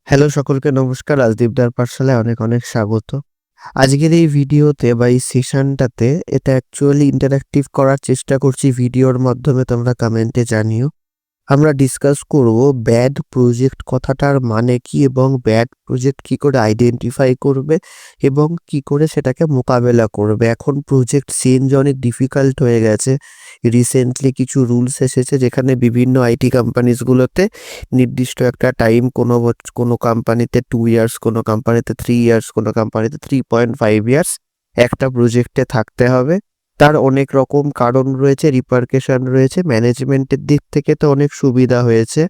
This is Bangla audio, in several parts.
হ্যালো সকলকে নমস্কার। রাজদীপদার পাঠশালায় অনেক অনেক স্বাগত। আজকের এই ভিডিওতে বা এই সেশনটাতে এটা অ্যাকচুয়ালি ইন্টারেক্টিভ করার চেষ্টা করছি ভিডিওর মাধ্যমে, তোমরা কমেন্টে জানিও। আমরা ডিসকাস করব ব্যাড প্রজেক্ট কথাটার মানে কি এবং ব্যাড প্রজেক্ট কি করে আইডেন্টিফাই করবে এবং কি করে সেটাকে মোকাবেলা করবে। এখন প্রজেক্ট চেঞ্জ অনেক ডিফিকাল্ট হয়ে গেছে। রিসেন্টলি কিছু রুলস এসেছে যেখানে বিভিন্ন আইটি কোম্পানিজগুলোতে নির্দিষ্ট একটা টাইম, কোনো কোম্পানিতে 2 ইয়ার্স, কোনো কোম্পানিতে 3 ইয়ার্স, কোনো কোম্পানিতে 3.5 ইয়ার্স একটা প্রজেক্টে থাকতে হবে। তার অনেক রকম কারণ রয়েছে, রিপারকেশন রয়েছে। ম্যানেজমেন্টের দিক থেকে তো অনেক সুবিধা হয়েছে,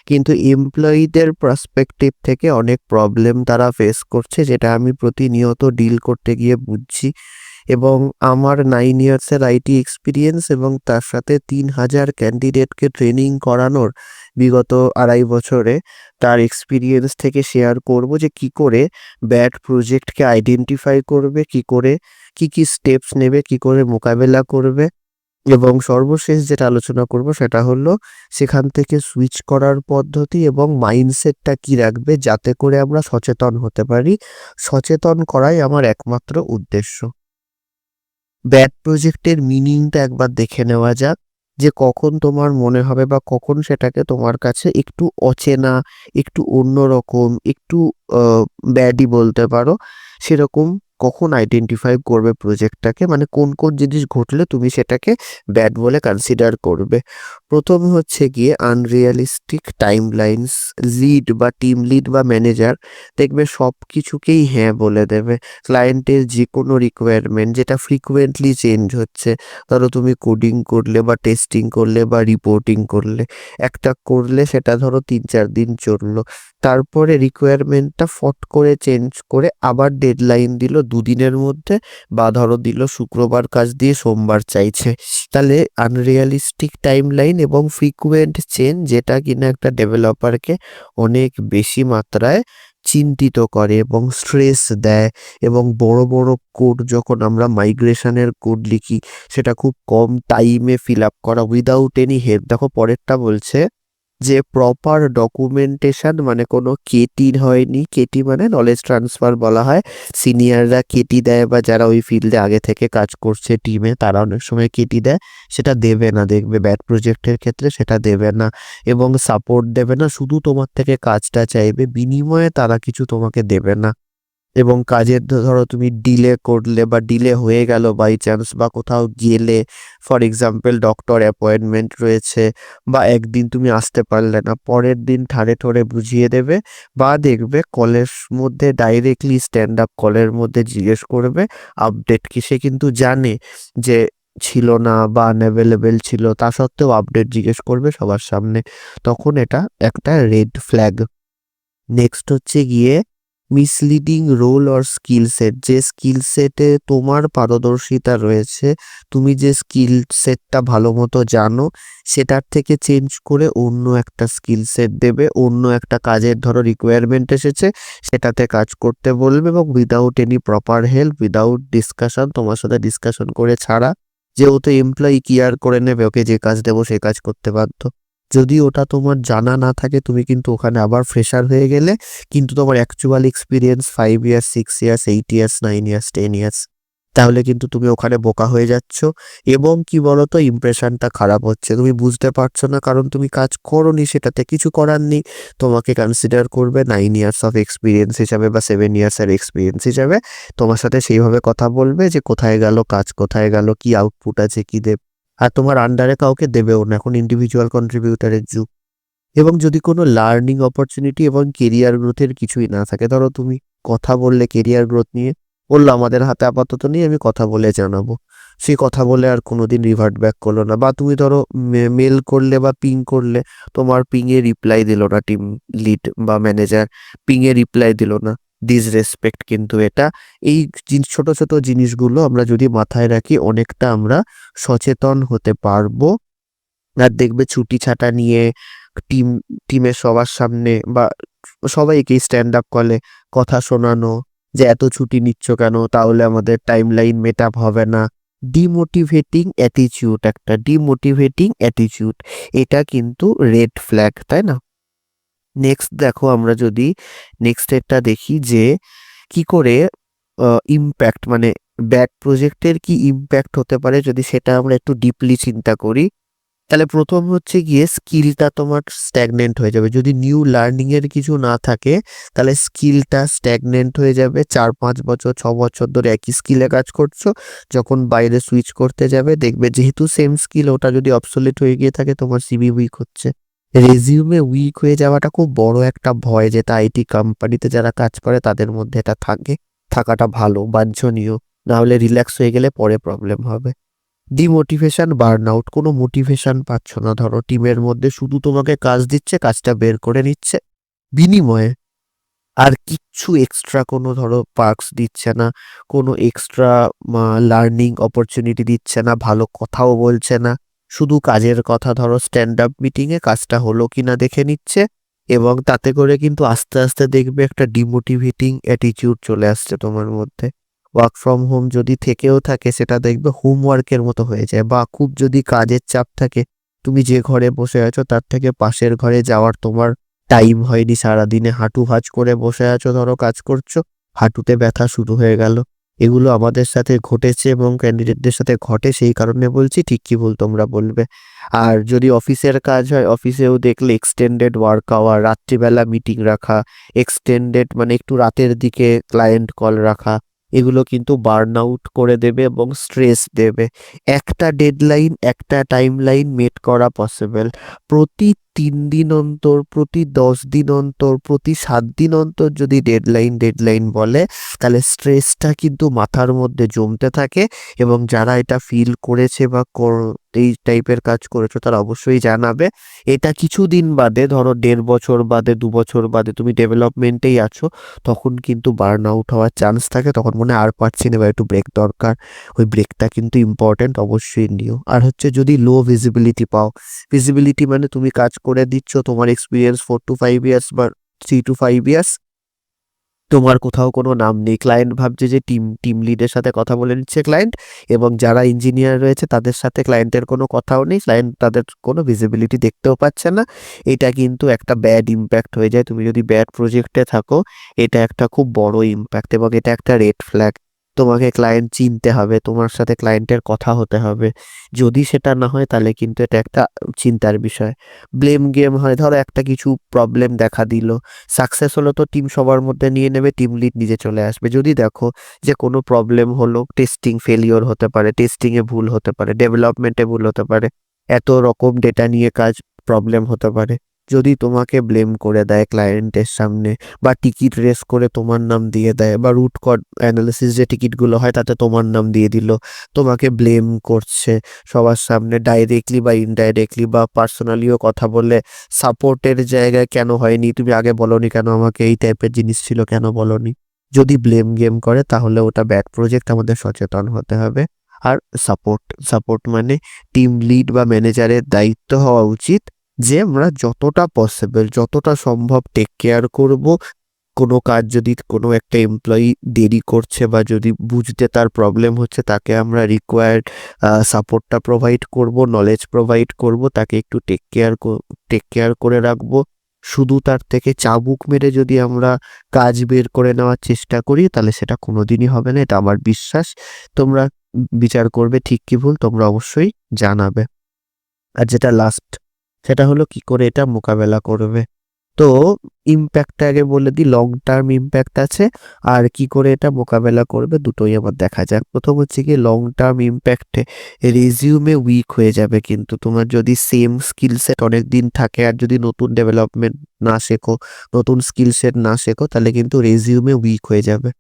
কিন্তু এমপ্লয়ীদের পার্সপেক্টিভ থেকে অনেক প্রবলেম তারা ফেস করছে, যেটা আমি প্রতিনিয়ত ডিল করতে গিয়ে বুঝছি। এবং আমার 9 ইয়ার্সের আইটি এক্সপিরিয়েন্স এবং তার সাথে 3,000 ক্যান্ডিডেটকে ট্রেনিং করানোর বিগত 2.5 বছরে তার এক্সপিরিয়েন্স থেকে শেয়ার করব যে কি করে ব্যাড প্রজেক্টকে আইডেন্টিফাই করবে, কি করে কি স্টেপস নেবে, কি করে মোকাবেলা করবে। এবং সর্বশেষ যেটা আলোচনা করব সেটা হলো সেখান থেকে সুইচ করার পদ্ধতি এবং মাইন্ডসেটটা কি রাখবে যাতে করে আমরা সচেতন হতে পারি। সচেতন করাই আমার একমাত্র উদ্দেশ্য। ব্যাড প্রজেক্টের মিনিংটা একবার দেখে নেওয়া যাক, যে কখন তোমার মনে হবে বা কখন সেটাকে তোমার কাছে একটু অচেনা, একটু অন্যরকম, একটু ব্যাডই বলতে পারো, সেরকম কখন আইডেন্টিফাই করবে প্রজেক্টটাকে, মানে কোন কোন জিনিস ঘটলে তুমি সেটাকে ব্যাড বলে কনসিডার করবে। প্রথম হচ্ছে গিয়ে আনরিয়ালিস্টিক টাইমলাইনস। লিড বা টিম লিড বা ম্যানেজার দেখবে সব কিছুকেই হ্যাঁ বলে দেবে। ক্লায়েন্টের যে কোনো রিকোয়ারমেন্ট যেটা ফ্রিকুয়েন্টলি চেঞ্জ হচ্ছে, ধরো তুমি কোডিং করলে বা টেস্টিং করলে বা রিপোর্টিং করলে, একটা করলে সেটা ধরো 3-4 দিন চললো, তারপরে রিকোয়ারমেন্টটা ফট করে চেঞ্জ করে আবার ডেডলাইন দিল 2 দিনের মধ্যে, বা ধরো দিল শুক্রবার কাজ দিয়ে সোমবার চাইছে। তাহলে আনরিয়ালিস্টিক টাইমলাইন এবং ফ্রিকুয়েন্ট চেঞ্জ, যেটা কিনা একটা ডেভেলপারকে অনেক বেশি মাত্রায় চিন্তিত করে এবং স্ট্রেস দেয়। এবং বড় বড় কোড যখন আমরা মাইগ্রেশনের কোড লিখি, সেটা খুব কম টাইমে ফিল আপ করা উইদাউট এনি হেল্প। দেখো পরেরটা বলছে যে প্রপার ডকুমেন্টেশন, মানে কোনো কেটি হয়নি। কেটি মানে নলেজ ট্রান্সফার বলা হয়। সিনিয়ররা কেটি দেয় বা যারা ওই ফিল্ডে আগে থেকে কাজ করছে টিমে, তারা অনেক সময় কেটি দেয়, সেটা দেবে না। দেখবে ব্যাড প্রজেক্টের ক্ষেত্রে সেটা দেবে না এবং সাপোর্ট দেবে না, শুধু তোমার থেকে কাজটা চাইবে, বিনিময়ে তারা কিছু তোমাকে দেবে না। এবং কাজের ধরো তুমি ডিলে করলে বা ডিলে হয়ে গেল বাই চান্স, বা কোথাও গেলে, ফর এক্সাম্পল ডক্টর অ্যাপয়েন্টমেন্ট রয়েছে, বা একদিন তুমি আসতে পারলে না, পরের দিন ঠাড়ে ঠোড়ে বুঝিয়ে দেবে। বা দেখবে কলের মধ্যে ডাইরেক্টলি স্ট্যান্ড আপ কলের মধ্যে জিজ্ঞেস করবে আপডেট কি। সে কিন্তু জানে যে ছিল না বা আনঅ্যাভেলেবেল ছিল, তা সত্ত্বেও আপডেট জিজ্ঞেস করবে সবার সামনে। তখন এটা একটা রেড ফ্ল্যাগ। নেক্সট হচ্ছে গিয়ে misleading role or skill set. যে স্কিল সেটে তোমার পারদর্শিতা রয়েছে, তুমি যে স্কিল সেটটা ভালো মতো জানো, সেটার থেকে চেঞ্জ করে অন্য একটা স্কিল সেট দেবে। অন্য একটা কাজের ধরো রিকোয়ারমেন্ট এসেছে, সেটাতে কাজ করতে বলবে এবং without any proper help, without discussion, তোমার সাথে ডিসকাশন করে ছাড়া। যেহেতু এমপ্লয়ি কেয়ার করে নেবে, ওকে যে কাজ দেবো সে কাজ করতে বাধ্য। যদি ওটা তোমার জানা না থাকে, তুমি কিন্তু ওখানে আবার ফ্রেশার হয়ে গেলে, কিন্তু তোমার actual experience 5 years, 6 years, 8 years, 9 years, 10 years, তাহলে কিন্তু তুমি ওখানে বোকা হয়ে যাচ্ছ। এবং কি বলতো, ইমপ্রেশনটা খারাপ হচ্ছে, তুমি বুঝতে পারছো না, কারণ তুমি কাজ করোনি, সেটাতে কিছু করার নেই। তোমাকে কনসিডার করবে 9 ইয়ার্স অফ এক্সপিরিয়েন্স হিসাবে বা 7 ইয়ার্সের এক্সপিরিয়েন্স হিসাবে। তোমার সাথে সেইভাবে কথা বলবে যে কোথায় গেল কাজ, কোথায় গেল, কি আউটপুট আছে, কি দেব। আর তোমার আন্ডারে কাউকে দেবেও না, এখন ইন্ডিভিজুয়াল কন্ট্রিবিউটারের যুগ। এবং যদি কোনো লার্নিং অপরচুনিটি এবং কেরিয়ার গ্রোথের কিছুই না থাকে, ধরো তুমি কথা বললে কেরিয়ার গ্রোথ নিয়ে, বললো আমাদের হাতে আপাতত নেই, আমি কথা বলে জানাবো, সেই কথা বলে আর কোনোদিন রিভার্ট ব্যাক করলো না। বা তুমি ধরো মেল করলে বা পিং করলে, তোমার পিংয়ে রিপ্লাই দিল না টিম লিড বা ম্যানেজার, পিংয়ে রিপ্লাই দিল না, ডিসরেসপেক্ট কিন্তু এটা। এই ছোট ছোট জিনিসগুলো আমরা যদি মাথায় রাখি, অনেকটা আমরা সচেতন হতে পারবো। আর দেখবে ছুটি ছাটা নিয়ে টিম টিমের সবার সামনে বা সবাইকে স্ট্যান্ড আপ কলে কথা শোনানো, যে এত ছুটি নিচ্ছ কেন, তাহলে আমাদের টাইম লাইন মেট আপ হবে না। ডিমোটিভেটিং অ্যাটিচিউড, একটা ডিমোটিভেটিং অ্যাটিচিউড, এটা কিন্তু রেড ফ্ল্যাগ, তাই না? নেক্সট দেখো, আমরা যদি নেক্সট এরটা দেখি যে কি করে ইমপ্যাক্ট মানে ব্যাড প্রজেক্টের কি ইমপ্যাক্ট হতে পারে, যদি সেটা আমরা একটু ডিপলি চিন্তা করি, তাহলে প্রথম হচ্ছে গিয়ে স্কিলটা তোমার স্ট্যাগনেন্ট হয়ে যাবে। যদি নিউ লার্নিং এর কিছু না থাকে তাহলে স্কিলটা স্ট্যাগনেন্ট হয়ে যাবে। 4-5 বছর 6 বছর ধরে একই স্কিলে কাজ করছো, যখন বাইরে সুইচ করতে যাবে দেখবে যেহেতু সেম স্কিল, ওটা যদি অবসোলিট হয়ে গিয়ে থাকে তোমার সিভি উইক হচ্ছে, রেজিউমে উইক হয়ে যাওয়াটা খুব বড় একটা ভয়, যেটা আইটি কোম্পানিতে যারা কাজ করে তাদের মধ্যে এটা থাকে। থাকাটা ভালো, বাঞ্ছনীয়, না হলে রিল্যাক্স হয়ে গেলে পরে প্রবলেম হবে। ডিমোটিভেশন, বার্নআউট, কোনো মোটিভেশন পাচ্ছ না। ধরো টিমের মধ্যে শুধু তোমাকে কাজ দিচ্ছে, কাজটা বের করে নিচ্ছে, বিনিময়ে আর কিচ্ছু এক্সট্রা কোনো ধরো পার্কস দিচ্ছে না, কোনো এক্সট্রা লার্নিং অপরচুনিটি দিচ্ছে না, ভালো কথাও বলছে না, শুধু কাজের কথা। ধরো স্ট্যান্ড আপ মিটিংয়ে কাজটা হলো কিনা দেখে নিচ্ছে, এবং তাতে করে কিন্তু আস্তে আস্তে দেখবে একটা ডিমোটিভেটিং অ্যাটিটিউড চলে আসছে তোমার মধ্যে। ওয়ার্ক ফ্রম হোম যদি থেকেও থাকে সেটা দেখবে হোমওয়ার্কের মতো হয়ে যায়, বা খুব যদি কাজের চাপ থাকে, তুমি যে ঘরে বসে আছো তার থেকে পাশের ঘরে যাওয়ার তোমার টাইম হয়নি, সারাদিনে হাঁটু ভাঁজ করে বসে আছো, ধরো কাজ করছো, হাঁটুতে ব্যথা শুরু হয়ে গেল। এগুলো আমাদের সাথে ঘটেছে এবং ক্যান্ডিডেটদের সাথে ঘটে, সেই কারণে বলছি, ঠিক কি ভুল তোমরা বলবে। আর যদি অফিসের কাজ হয়, অফিসেও দেখলে এক্সটেন্ডেড ওয়ার্ক আওয়ার, রাত্রিবেলা মিটিং রাখা, এক্সটেন্ডেড মানে একটু রাতের দিকে ক্লায়েন্ট কল রাখা, এগুলো কিন্তু বার্ন আউট করে দেবে এবং স্ট্রেস দেবে। একটা ডেডলাইন, একটা টাইমলাইন মেট করা পসিবল, প্রতি 3 দিন অন্তর, প্রতি 10 দিন অন্তর, প্রতি 7 দিন অন্তর যদি ডেডলাইন বলে, তাহলে স্ট্রেসটা কিন্তু মাথার মধ্যে জমতে থাকে। এবং যারা এটা ফিল করেছে বা এই টাইপের কাজ করেছো তারা অবশ্যই জানাবে। এটা কিছুদিন বাদে, ধরো 1.5 বছর বাদে, 2 বছর বাদে তুমি ডেভেলপমেন্টেই আছো, তখন কিন্তু বার্ন আউট হওয়ার চান্স থাকে। তখন মনে হয় আর পারছি না, বা একটু ব্রেক দরকার। ওই ব্রেকটা কিন্তু ইম্পর্টেন্ট, অবশ্যই নিও। আর হচ্ছে যদি লো ভিজিবিলিটি পাও, ভিজিবিলিটি মানে তুমি কাজ করে দিচ্ছ, তোমার এক্সপিরিয়েন্স 4 to 5 years বা 3 to 5 years, তোমার কোথাও কোনো নাম নেই। ক্লায়েন্ট ভাবছে যে টিম লিডের সাথে কথা বলে নিচ্ছে ক্লায়েন্ট, এবং যারা ইঞ্জিনিয়ার রয়েছে তাদের সাথে ক্লায়েন্টের কোনো কথাও নেই, ক্লায়েন্ট তাদের কোনো ভিজিবিলিটি দেখতেও পাচ্ছে না। এটা কিন্তু একটা ব্যাড ইম্প্যাক্ট হয়ে যায়। তুমি যদি ব্যাড প্রজেক্টে থাকো, এটা একটা খুব বড় ইম্প্যাক্ট, এবং এটা একটা রেড ফ্ল্যাগ। তোমাকে ক্লায়েন্ট চিনতে হবে, তোমার সাথে ক্লায়েন্টের কথা হতে হবে। যদি সেটা না হয় তাহলে কিন্তু এটা একটা চিন্তার বিষয়। ব্লেম গেম হয়, ধরো একটা কিছু প্রবলেম দেখা দিল, সাকসেস হলো তো টিম সবার মধ্যে নিয়ে নেবে, টিম লিড নিজে চলে আসবে। যদি দেখো যে কোনো প্রবলেম হলো, টেস্টিং ফেলিওর হতে পারে, টেস্টিংয়ে ভুল হতে পারে, ডেভেলপমেন্টে ভুল হতে পারে, এত রকম ডেটা নিয়ে কাজ, প্রবলেম হতে পারে, যদি তোমাকে ব্লেম করে দেয় ক্লায়েন্টের সামনে, বা টিকিট রেস করে তোমার নাম দিয়ে দেয়, বা রুট কজ অ্যানালিসিস যে টিকিটগুলো হয় তাতে তোমার নাম দিয়ে দিল, তোমাকে ব্লেম করছে সবার সামনে, ডাইরেক্টলি বা ইনডাইরেক্টলি বা পার্সোনালিও কথা বলে, সাপোর্টের জায়গায় কেন হয়নি, তুমি আগে বলনি কেন আমাকে, এই টাইপের জিনিস ছিল কেন বলনি, যদি ব্লেম গেম করে তাহলে ওটা ব্যাড প্রজেক্ট, আমাদের সচেতন হতে হবে। আর সাপোর্ট, সাপোর্ট মানে টিম লিড বা ম্যানেজারের দায়িত্ব হওয়া উচিত যে আমরা যতটা পসিবল, যতটা সম্ভব টেক কেয়ার করব। কোনো কাজ যদি কোনো একটা এমপ্লয়ি দেরি করছে বা যদি বুঝতে তার প্রবলেম হচ্ছে, তাকে আমরা রিকোয়ার্ড সাপোর্টটা প্রোভাইড করব, নলেজ প্রোভাইড করব, তাকে একটু টেক কেয়ার করে রাখবো। শুধু তার থেকে চাবুক মেরে যদি আমরা কাজ বের করে নেওয়ার চেষ্টা করি, তাহলে সেটা কোনোদিনই হবে না, এটা আমার বিশ্বাস। তোমরা বিচার করবে ঠিক কি ভুল, তোমরা অবশ্যই জানাবে। আর যেটা লাস্ট, সেটা হলো কি করে এটা মোকাবেলা করবে। তো ইম্প্যাক্টটা আগে বলে দিই, লং টার্ম ইম্প্যাক্ট আছে, আর কি করে এটা মোকাবেলা করবে দুটোই আবার দেখা যাক। প্রথম হচ্ছে কি, লং টার্ম ইম্প্যাক্টে রেজিউমে উইক হয়ে যাবে, কিন্তু তোমার যদি সেম স্কিল সেট অনেক দিন থাকে আর যদি নতুন ডেভেলপমেন্ট না শেখো, নতুন স্কিল সেট না শেখো, তাহলে কিন্তু রেজিউমে উইক হয়ে যাবে।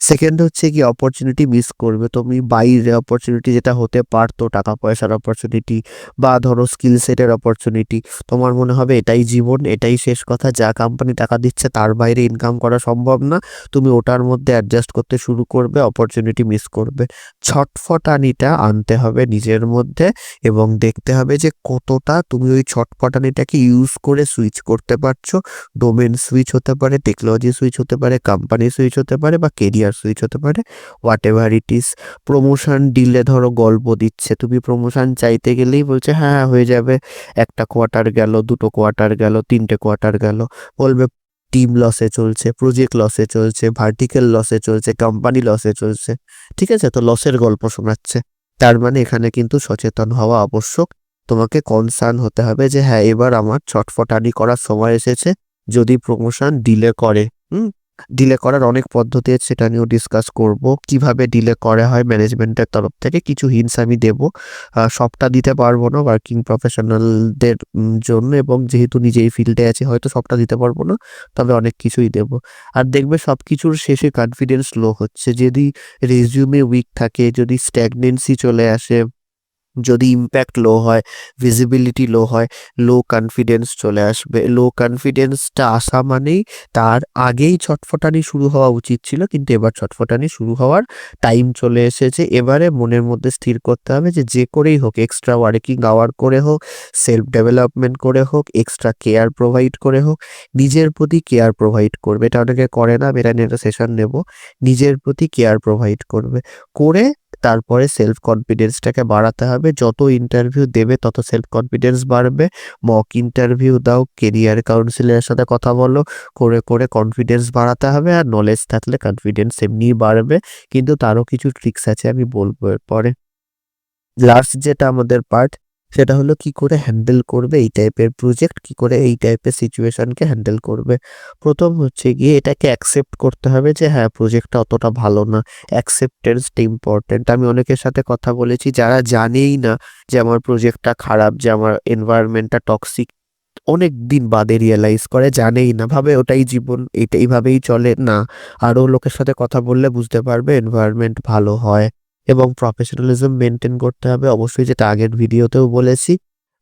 সেকেন্ড হচ্ছে কি, অপরচুনিটি মিস করবে তুমি, বাইরে অপরচুনিটি যেটা হতে পারতো, টাকা পয়সার অপরচুনিটি বা ধরো স্কিল সেটের অপরচুনিটি, তোমার মনে হবে এটাই জীবন, এটাই শেষ কথা, যা কোম্পানি টাকা দিচ্ছে তার বাইরে ইনকাম করা সম্ভব না, তুমি ওটার মধ্যে অ্যাডজাস্ট করতে শুরু করবে, অপরচুনিটি মিস করবে। ছটফটানিটা আনতে হবে নিজের মধ্যে, এবং দেখতে হবে যে কতটা তুমি ওই ছটফটানিটাকে ইউজ করে সুইচ করতে পারছো। ডোমেন সুইচ হতে পারে, টেকনোলজি সুইচ হতে পারে, কোম্পানি সুইচ হতে পারে, বা কেরিয়ার কেরিয়ার সুইচ হতে পারে, what ever it is. Promotion delay, ধরো গল্প দিচ্ছে, তুমি প্রমোশন চাইতে গেলেই বলছে হ্যাঁ হ্যাঁ হয়ে যাবে, 1টা কোয়ার্টার গেল, 2টো কোয়ার্টার গেল, 3টে কোয়ার্টার গেল, বলবে টিম লসে চলছে, প্রজেক্ট লসে চলছে, ভার্টিক্যাল লসে চলছে, কোম্পানি লসে চলছে। ঠিক আছে, তো লসের গল্প শোনাচ্ছে। তার মানে এখানে কিন্তু সচেতন হওয়া আবশ্যক। তোমাকে কনসার্ন হতে হবে যে হ্যাঁ এবার আমার ছটফটানি করার সময় এসেছে। যদি প্রমোশন ডিলে করে, ডিলে করার অনেক পদ্ধতি আছে, সেটা নিয়েও ডিসকাস করব। কিভাবে ডিলে করা হয় ম্যানেজমেন্টের তরফ থেকে কিছু হিন্টস আমি দেব। সবটা দিতে পারবো না ওয়ার্কিং প্রফেশনালদের জন্য, এবং যেহেতু নিজেই ফিল্ডে আছি হয়তো সবটা দিতে পারবো না, তবে অনেক কিছুই দেব। আর দেখবে সব কিছুর শেষে কনফিডেন্স লো হচ্ছে। যদি রেজিউমে উইক থাকে, যদি স্ট্যাগনেন্সি চলে আসে, যদি ইম্প্যাক্ট লো হয়, ভিজিবিলিটি লো হয়, লো কনফিডেন্স চলে আসবে। লো কনফিডেন্সটা আসা মানেই তার আগেই ছটফটানি শুরু হওয়া উচিত ছিল, কিন্তু এবার ছটফটানি শুরু হওয়ার টাইম চলে এসেছে। এবারে মনের মধ্যে স্থির করতে হবে যে যে করেই হোক, এক্সট্রা ওয়ার্কিং আওয়ার করে হোক, সেলফ ডেভেলপমেন্ট করে হোক, এক্সট্রা কেয়ার প্রোভাইড করে হোক, নিজের প্রতি কেয়ার প্রোভাইড করবে। এটা অনেকে করে না, এটা নিয়ে একটা সেশন নেব। নিজের প্রতি কেয়ার প্রোভাইড করবে, করে তারপরে সেলফ কনফিডেন্সটাকে বাড়াতে হবে। যত ইন্টারভিউ দেবে তত সেলফ কনফিডেন্স বাড়বে। মক ইন্টারভিউ দাও, কেরিয়ার কাউন্সিলরের সাথে কথা বলো, করে করে কনফিডেন্স বাড়াতে হবে। আর নলেজ থাকলে কনফিডেন্স এমনিই বাড়বে, কিন্তু তারও কিছু ট্রিক্স আছে, আমি বলবো এরপরে। লাস্ট যেটা আমাদের পার্ট, সেটা হলো কি করে হ্যান্ডেল করবে এই টাইপের প্রজেক্ট, কি করে এই টাইপের সিচুয়েশনকে হ্যান্ডেল করবে। প্রথম হচ্ছে গিয়ে এটাকে অ্যাকসেপ্ট করতে হবে যে হ্যাঁ প্রজেক্টটা অতটা ভালো না। অ্যাকসেপ্টেন্সটা ইম্পর্টেন্ট। আমি অনেকের সাথে কথা বলেছি যারা জানেই না যে আমার প্রজেক্টটা খারাপ, যে আমার এনভায়রনমেন্টটা টক্সিক, অনেক দিন বাদে রিয়েলাইজ করে, জানেই না, ভাবে ওটাই জীবন, এইভাবেই চলে না। আরও লোকের সাথে কথা বললে বুঝতে পারবে এনভায়রনমেন্ট ভালো হয়। এবং প্রফেশনালিজম মেনটেন করতে হবে অবশ্যই, যেটা আগের ভিডিওতেও বলেছি।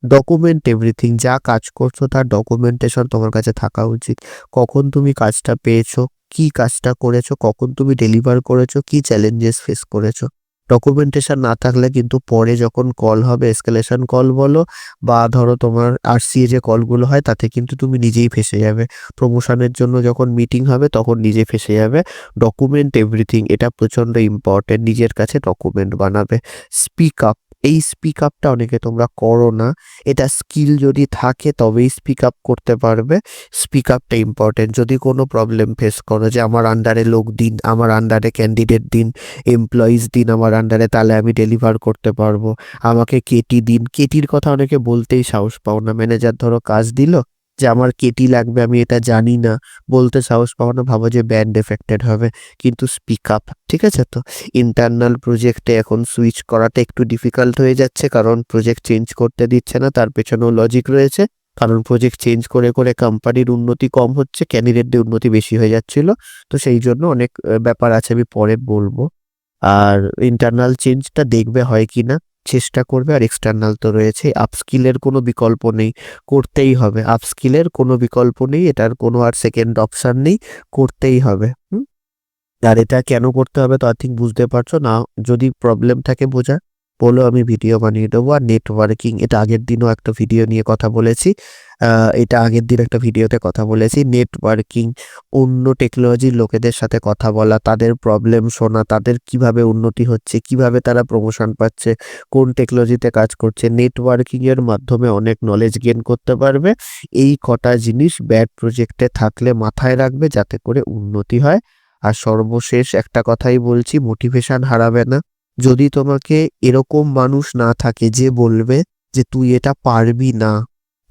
ডকুমেন্ট এভরিথিং, যা কাজ করছো তার ডকুমেন্টেশন তোমার কাছে থাকা উচিত। কখন তুমি কাজটা পেয়েছো, কি কাজটা করেছো, কখন তুমি ডেলিভার করেছো, কি চ্যালেঞ্জেস ফেস করেছো। ডকুমেন্টেশন না থাকলে কিন্তু পরে যখন কল হবে, এসকেলেশন কল বলো বা ধরো তোমার আরসিএ যে কলগুলো হয়, তাতে কিন্তু তুমি নিজেই ফেসে যাবে। প্রমোশনের জন্য যখন মিটিং হবে তখন নিজে ফেসে যাবে। ডকুমেন্ট এভরিথিং, এটা প্রচণ্ড ইম্পর্টেন্ট। নিজের কাছে ডকুমেন্ট বানাবে। স্পিক আপ, এই স্পিক আপটা অনেকে তোমরা করো না। এটা স্কিল যদি থাকে তবেই স্পিক আপ করতে পারবে। স্পিক আপটা ইম্পর্টেন্ট। যদি কোনো প্রবলেম ফেস করো যে আমার আন্ডারে লোক দিন, আমার আন্ডারে ক্যান্ডিডেট দিন, এমপ্লয়িজ দিন আমার আন্ডারে, তাহলে আমি ডেলিভার করতে পারবো। আমাকে কেটি দিন, কেটির কথা অনেকে বলতেই সাহস পাও না। ম্যানেজার ধরো কাজ দিল যে আমার কেটি লাগবে, আমি এটা জানি না, বলতে সাহস পাও না, ভাবো যে ব্যান্ড এফেক্টেড হবে। কিন্তু স্পিক আপ, ঠিক আছে। তো ইন্টারনাল প্রজেক্টে এখন সুইচ করাটা একটু ডিফিকাল্ট হয়ে যাচ্ছে, কারণ প্রজেক্ট চেঞ্জ করতে দিচ্ছে না। তার পেছনেও লজিক রয়েছে, কারণ প্রজেক্ট চেঞ্জ করে করে কোম্পানির উন্নতি কম হচ্ছে, ক্যান্ডিডেটদের উন্নতি বেশি হয়ে যাচ্ছিল। তো সেই জন্য অনেক ব্যাপার আছে, আমি পরে বলবো। আর ইন্টারনাল চেঞ্জটা দেখবে হয় কি না, চেষ্টা করবে। আর এক্সটার্নাল তো রয়েছে, আপস্কিলের কোনো বিকল্প নেই, করতেই হবে। আপস্কিলের কোনো বিকল্প নেই, এটার কোনো আর সেকেন্ড অপশন নেই, করতেই হবে। আর এটা কেন করতে হবে তো আই থিঙ্ক বুঝতে পারছো না। যদি প্রবলেম থাকে বোঝা, বলো, আমি ভিডিও বানিয়ে দেবো। আর নেটওয়ার্কিং, এটা আগের দিনও একটা ভিডিও নিয়ে কথা বলেছি। এটা আগের দিন একটা ভিডিওতে কথা বলেছি। নেটওয়ার্কিং, অন্য টেকনোলজির লোকেদের সাথে কথা বলা, তাদের প্রবলেম শোনা, তাদের কিভাবে উন্নতি হচ্ছে, কিভাবে তারা প্রমোশন পাচ্ছে, কোন টেকনোলজিতে কাজ করছে, নেটওয়ার্কিংয়ের মাধ্যমে অনেক নলেজ গেইন করতে পারবে। এই কটা জিনিস ব্যাড প্রজেক্টে থাকলে মাথায় রাখবে, যাতে করে উন্নতি হয়। আর সর্বশেষ একটা কথাই বলছি, মোটিভেশন হারাবে না। যদি তোমাকে এরকম মানুষ না থাকে যে বলবে যে তুই এটা পারবি না,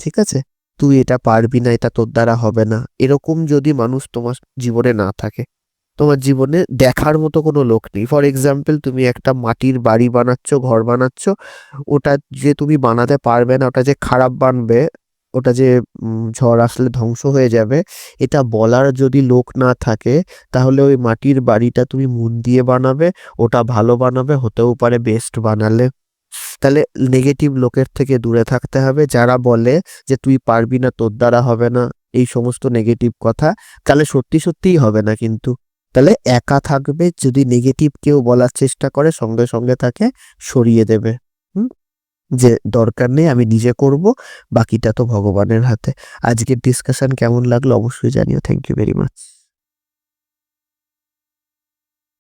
ঠিক আছে, তুই এটা পারবি না, এটা তোর দ্বারা হবে না, এরকম যদি মানুষ তোমার জীবনে না থাকে, তোমার জীবনে দেখার মতো কোনো লোক নেই। ফর এক্সাম্পল, তুমি একটা মাটির বাড়ি বানাচ্ছ, ঘর বানাচ্ছ, ওটা যে তুমি বানাতে পারবে না, ওটা যে খারাপ বানবে, ওটা যে ঝড় আসলে ধ্বংস হয়ে যাবে, এটা বলার যদি লোক না থাকে, তাহলে ওই মাটির বাড়িটা তুমি মন দিয়ে বানাবে, ওটা ভালো বানাবে, হতেও পারে বেস্ট বানালে। তাহলে নেগেটিভ লোকের থেকে দূরে থাকতে হবে, যারা বলে যে তুই পারবি না, তোর দ্বারা হবে না, এই সমস্ত নেগেটিভ কথা, তাহলে সত্যি সত্যিই হবে না। কিন্তু তাহলে একা থাকবে, যদি নেগেটিভ কেউ বলার চেষ্টা করে সঙ্গে সঙ্গে তাকে সরিয়ে দেবে। হুম যে দরকার নেই, আমি নিজে করব, বাকিটা তো ভগবানের হাতে। আজকের ডিসকাশন কেমন লাগলো অবশ্যই জানিও। Thank you very much.